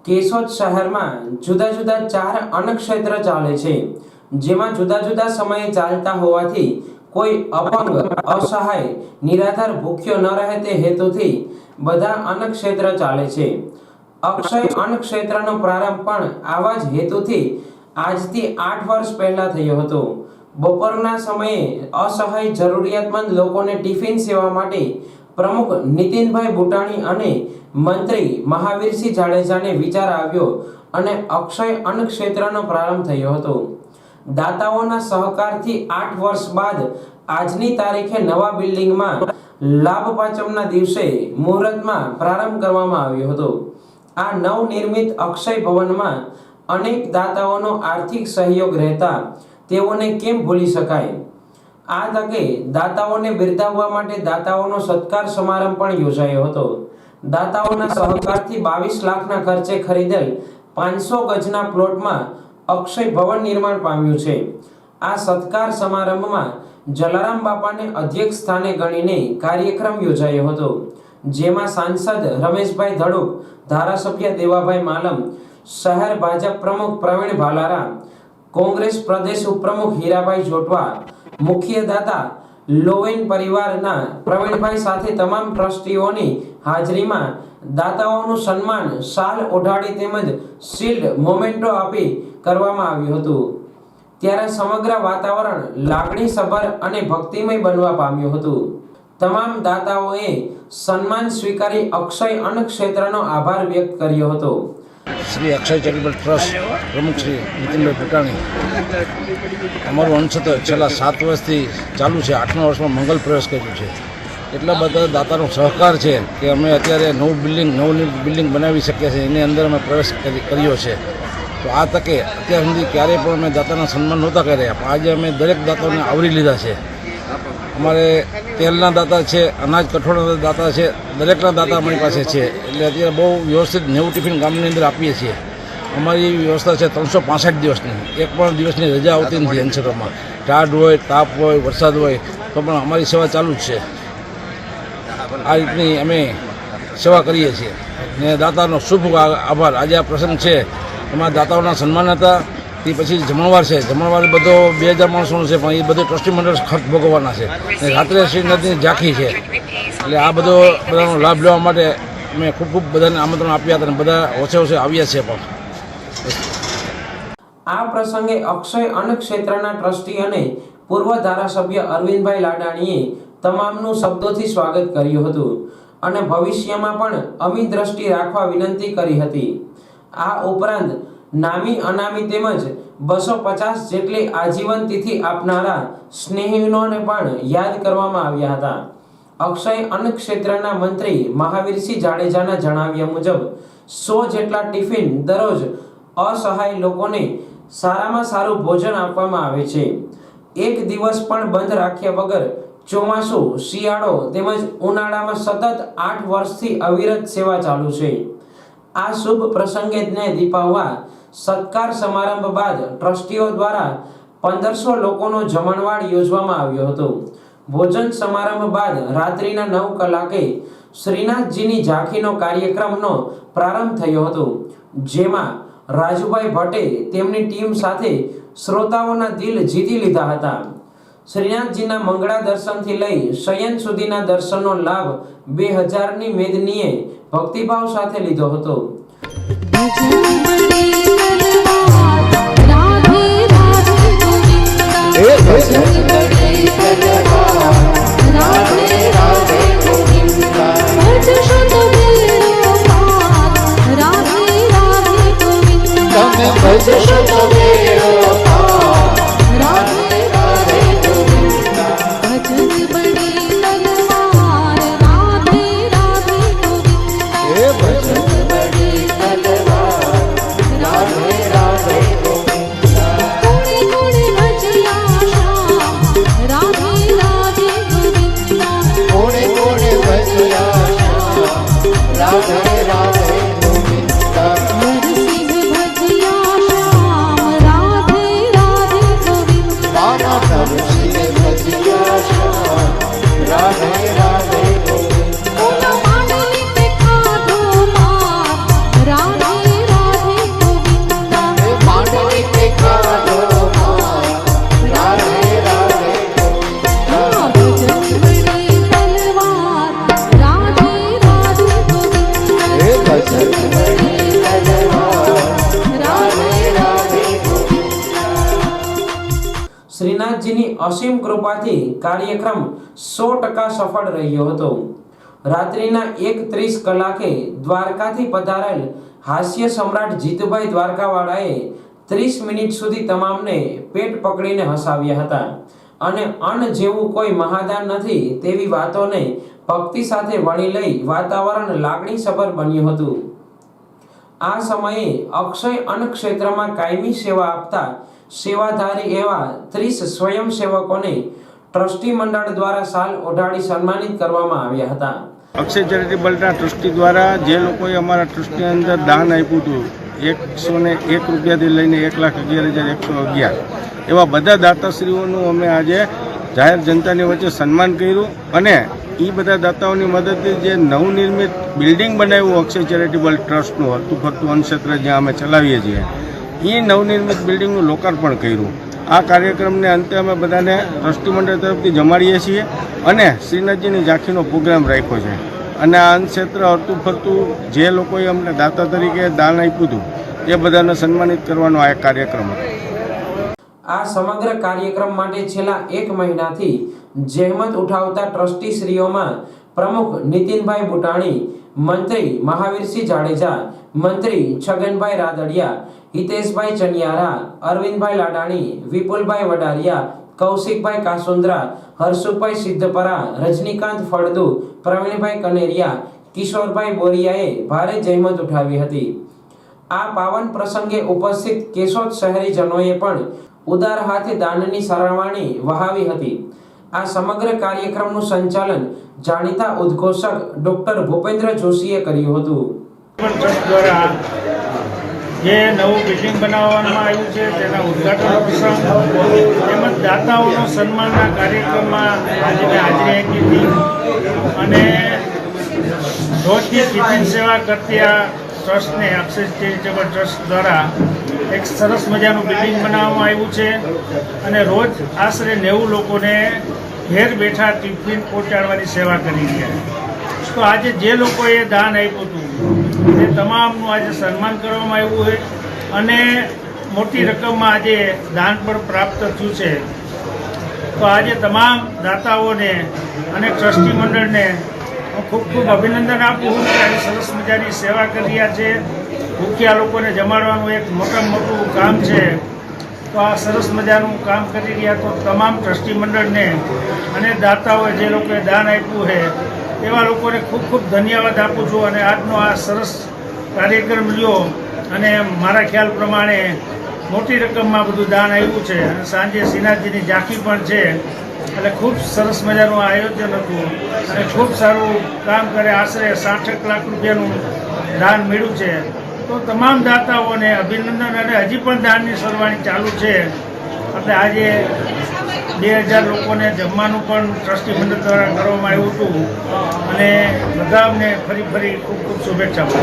કેશોદ શહેરમાં જુદા જુદા 4 અન્નક્ષેત્ર ચાલે છે, જેમાં જુદા જુદા સમયે ચાલતા હોવાથી કોઈ અપંગ, અસહાય, નિરાધાર ભૂખ્યો ન રહે તે હેતુથી બધા અન્નક્ષેત્ર ચાલે છે। અક્ષય અન્નક્ષેત્રનો પ્રારંભ પણ આવા જ હેતુથી આજથી 8 વર્ષ પહેલા થયો હતો। બપોરના સમયે અસહાય જરૂરિયાતમંદ લોકોને ટિફિન સેવા માટે પ્રમુખ નીતિનભાઈ બુટાણી અને મંત્રી મહાવીરસિંહ જાડેજાને વિચાર આવ્યો અને અક્ષય અન્નક્ષેત્રનો પ્રારંભ થયો હતો। દાતાઓના સહકારથી 8 વર્ષ બાદ આજની તારીખે નવા બિલ્ડિંગમાં લાભ પાંચમના દિવસે મુહૂર્તમાં પ્રારંભ કરવામાં આવ્યો હતો। આ નવનિર્મિત અક્ષય ભવનમાં અનેક દાતાઓનો આર્થિક સહયોગ રહેતા તેઓને કેમ ભૂલી શકાય। આ તકે દાતાઓને બિરદાવવા માટે દાતાઓનો સત્કાર સમારંભ પણ યોજાયો હતો। દાતાઓના સહકારથી 22 લાખના ખર્ચે ખરીદેલ 500 ગજના પ્લોટમાં અક્ષય ભવન નિર્માણ પામ્યું છે। આ સત્કાર સમારંભમાં જલારામ બાપાને અધ્યક્ષ સ્થાને ગણીને કાર્યક્રમ યોજાયો હતો, જેમાં સાંસદ રમેશભાઈ ધડુક, ધારાસભ્ય દેવાભાઈ માલમ, શહેર ભાજપ પ્રમુખ પ્રવીણ ભાલારા, કોંગ્રેસ પ્રદેશ ઉપપ્રમુખ હીરાભાઈ જોટવા, મુખ્ય દાતા લોવેન પરિવારના પ્રવીણભાઈ સાથે તમામ ટ્રસ્ટીઓની હાજરીમાં દાતાઓનું સન્માન શાલ ઓઢાડી તેમજ શિલ્ડ મોમેન્ટો આપી કરવામાં આવ્યું હતું। ત્યારે સમગ્ર વાતાવરણ લાગણીસભર અને ભક્તિમય બનવા પામ્યું હતું। તમામ દાતાઓએ સન્માન સ્વીકારી અક્ષય અન્નક્ષેત્રનો આભાર વ્યક્ત કર્યો હતો। શ્રી અક્ષય ચેરિટેબલ ટ્રસ્ટ પ્રમુખ શ્રી નીતિનભાઈ બુટાણી, અમારું અન્નક્ષેત્ર છેલ્લા 7 વર્ષથી ચાલુ છે। 8મા વર્ષમાં મંગલ પ્રવેશ કર્યું છે। એટલા બધા દાતાનો સહકાર છે કે અમે અત્યારે નવનિર્મિત બિલ્ડિંગ બનાવી શકીએ છીએ, એની અંદર અમે પ્રવેશ કર્યો છે। તો આ તકે અત્યાર સુધી ક્યારેય પણ અમે દાતાના સન્માન નહોતા કર્યા, પણ આજે અમે દરેક દાતાઓને આવરી લીધા છે। અમારે તેલના દાતા છે, અનાજ કઠોળના દાતા છે, દરેકના દાતા અમારી પાસે છે। એટલે અત્યારે બહુ વ્યવસ્થિત 90 ટિફિન ગામની અંદર આપીએ છીએ। અમારી વ્યવસ્થા છે 365 દિવસની, એક પણ દિવસની રજા આવતી નથી। અન્નક્ષેત્રમાં ટાઢ હોય, તાપ હોય, વરસાદ હોય તો પણ અમારી સેવા ચાલુ જ છે। આ રીતની અમે સેવા કરીએ છીએ ને દાતાનો શુભ આભાર। આજે આ પ્રસંગ છે, એમાં દાતાઓના સન્માન હતા, તે પછી જમણવાર છે। જમણવાર બધો 2000 માણસોનો છે, પણ એ બધું ટ્રસ્ટી મંડળ ખર્ચ ભોગવવાના છે અને રાત્રે શ્રીનાથની ઝાંખી છે। એટલે આ બધાનો લાભ લેવા માટે મેં ખૂબ બધાને આમંત્રણ આપ્યા હતા અને બધા ઓછે આવ્યા છે પણ। આ પ્રસંગે અક્ષય અન્નક્ષેત્રના ટ્રસ્ટી અને પૂર્વ ધારાસભ્ય અરવિંદભાઈ લાડાણીએ તમામનું શબ્દોથી સ્વાગત કર્યું હતું અને ભવિષ્યમાં પણ અમી દ્રષ્ટિ રાખવા વિનંતી કરી હતી। આ ઉપરાંત નામી અનામી તેમજ 250 જેટલી આજીવન તિથિ આપનારા સ્નેહીનોને પણ યાદ કરવામાં આવ્યા હતા। અક્ષય અન્નક્ષેત્રના મંત્રી મહાવીરસિંહ જાડેજાના જણાવ્યા મુજબ 100 જેટલા ટિફિન દરરોજ અસહાય લોકોને સારામાં સારું ભોજન આપવામાં આવે છે। એક દિવસ પણ બંધ રાખ્યા વગર ચોમાસું, શિયાળો તેમજ ઉનાળામાં સતત 8 વર્ષથી અવિરત સેવા ચાલુ છે। આ શુભ પ્રસંગે દીપાવવા સત્કાર સમારંભ બાદ ટ્રસ્ટીઓ દ્વારા 1500 લોકોનો જમણવાર યોજવામાં આવ્યો હતો। ભોજન સમારંભ બાદ રાત્રિના 9 કલાકે શ્રીનાથજીની ઝાંખીનો કાર્યક્રમનો પ્રારંભ થયો હતો, જેમાં રાજુભાઈ ભટ્ટે તેમની ટીમ સાથે શ્રોતાઓના દિલ જીતી લીધા હતા। શ્રીનાથજીના મંગળા દર્શનથી લઈ શયન સુધીના દર્શનનો લાભ 2000ની મેદનીએ ભક્તિભાવ સાથે લીધો હતો। શ્રીનાથજીની અસીમ કૃપાથી કાર્યક્રમ 100% સફળ રહ્યો હતો. રાત્રિના 1:30 કલાકે દ્વારકાથી પધારેલ હાસ્ય સમ્રાટ જીતુભાઈ દ્વારકાવાળાએ 30 મિનિટ સુધી તમામને પેટ પકડીને હસાવ્યા હતા અને અન્ન જેવું કોઈ મહાદાન નથી તેવી વાતોને ભક્તિ સાથે વણી લઈ વાતાવરણ લાગણીસભર બન્યું હતું. આ સમયે અક્ષય અન્ન ક્ષેત્રમાં કાયમી સેવા આપતા સેવાધારી એવા 30 સ્વયંસેવકોને ટ્રસ્ટી મંડળ દ્વારા શાલ ઓઢાડી સન્માનિત કરવામાં આવ્યા હતા. અક્ષય ચેરિટેબલના ટ્રસ્ટી દ્વારા જે લોકોએ અમારા ટ્રસ્ટની અંદર દાન આપ્યું હતું 101 રૂપિયાથી લઈને 1,11,111 એવા બધા દાતાશ્રીઓનું અમે આજે જાહેર જનતાની વચ્ચે સન્માન કર્યું અને એ બધા દાતાઓની મદદથી જે નવનિર્મિત બિલ્ડિંગ બનાવ્યું અક્ષય ચેરિટેબલ ટ્રસ્ટનું હરતું ફરતું અન્નક્ષેત્ર જ્યાં અમે ચલાવીએ છીએ એ નવનિર્મિત બિલ્ડિંગનું લોકાર્પણ કર્યું. આ કાર્યક્રમને અંતે અમે બધાને ટ્રસ્ટી મંડળ તરફથી જમાડીએ છીએ અને શ્રીનાથજીની ઝાંખીનો પ્રોગ્રામ રાખ્યો છે અને આ અન્નક્ષેત્ર હરતું ફરતું જે લોકોએ અમને દાતા તરીકે દાન આપ્યું હતું એ બધાને સન્માનિત કરવાનો આ એક કાર્યક્રમ હતો. આ સમગ્ર કાર્યક્રમ માટે છેલ્લા 1 મહિનાથી જહેમત ઉઠાવતા ટ્રસ્ટીશ્રીઓમાં પ્રમુખ નીતિનભાઈ બુટાણી, મંત્રી મહાવીરસિંહ જાડેજા, મંત્રી છગનભાઈ રાદડિયા, હિતેશભાઈ ચનિયારા, અરવિંદભાઈ લાડાણી, વિપુલભાઈ વડારિયા, કૌશિકભાઈ કાસુંદ્રા, હર્ષુભાઈ સિદ્ધપરા, રજનીકાંત ફળદુ, પ્રવીણભાઈ કનેરિયા, કિશોરભાઈ બોરિયાએ ભારે જહેમત ઉઠાવી હતી. આ પાવન પ્રસંગે ઉપસ્થિત કેશોદ શહેરીજનોએ પણ ઉદાર હાથે દાનની સરવાણી વહાવી હતી. આ સમગ્ર કાર્યક્રમનું સંચાલન જાણીતા ઉદ્ઘોષક ડોક્ટર ભૂપેન્દ્ર જોશીએ કર્યું હતું. ટ્રસ્ટ દ્વારા જે નવું બિલ્ડિંગ બનાવવામાં આવ્યું છે તેના ઉદ્ઘાટન પ્રસંગ તેમજ દાતાઓનો સન્માનના કાર્યક્રમમાં આજે મેં હાજરી આપી હતી અને રોજની ટિફિન સેવા કરતી આ ટ્રસ્ટને અક્ષય ચેરિટેબલ ટ્રસ્ટ દ્વારા એક સરસ મજાનું બિલ્ડિંગ બનાવવામાં આવ્યું છે અને રોજ આશરે 90 લોકોને ઘેર બેઠા ટિફિન પહોંચાડવાની સેવા કરી રહ્યા. તો આજે જે લોકોએ દાન આપ્યું હતું તે તમામનું આજે સન્માન કરવામાં આવ્યું છે અને મોટી રકમમાં આજે દાન પણ પ્રાપ્ત થયું છે. તો આજે તમામ દાતાઓને અને ટ્રસ્ટી મંડળને હું ખૂબ ખૂબ અભિનંદન આપું કે આજે સરસ મજાની સેવા કરી રહ્યા છે. ભૂખ્યા લોકોને જમાડવાનું એક મોટામાં મોટું કામ છે. તો આ સરસ મજાનું કામ કરી રહ્યા તો તમામ ટ્રસ્ટી મંડળને અને દાતાઓએ જે લોકોએ દાન આપ્યું છે એવા લોકોને ખૂબ ખૂબ ધન્યવાદ આપું છું અને આજનો આ સરસ કાર્યક્રમ લ્યો અને મારા ખ્યાલ પ્રમાણે મોટી રકમમાં બધું દાન આવ્યું છે અને સાંજે શ્રીનાથજીની ઝાંખી પણ છે એટલે ખૂબ સરસ મજાનું આયોજન હતું અને ખૂબ સારું કામ કરે. આશરે 66 લાખ રૂપિયાનું દાન મળ્યું છે. તો તમામ દાતાઓને અભિનંદન અને હજી પણ દાનની સરવાણી ચાલુ છે. એટલે આજે 2000 લોકોને જમવાનું પણ ટ્રસ્ટી મંડળ દ્વારા કરવામાં આવ્યું હતું અને બધાને ફરી ખૂબ ખૂબ શુભેચ્છાઓ.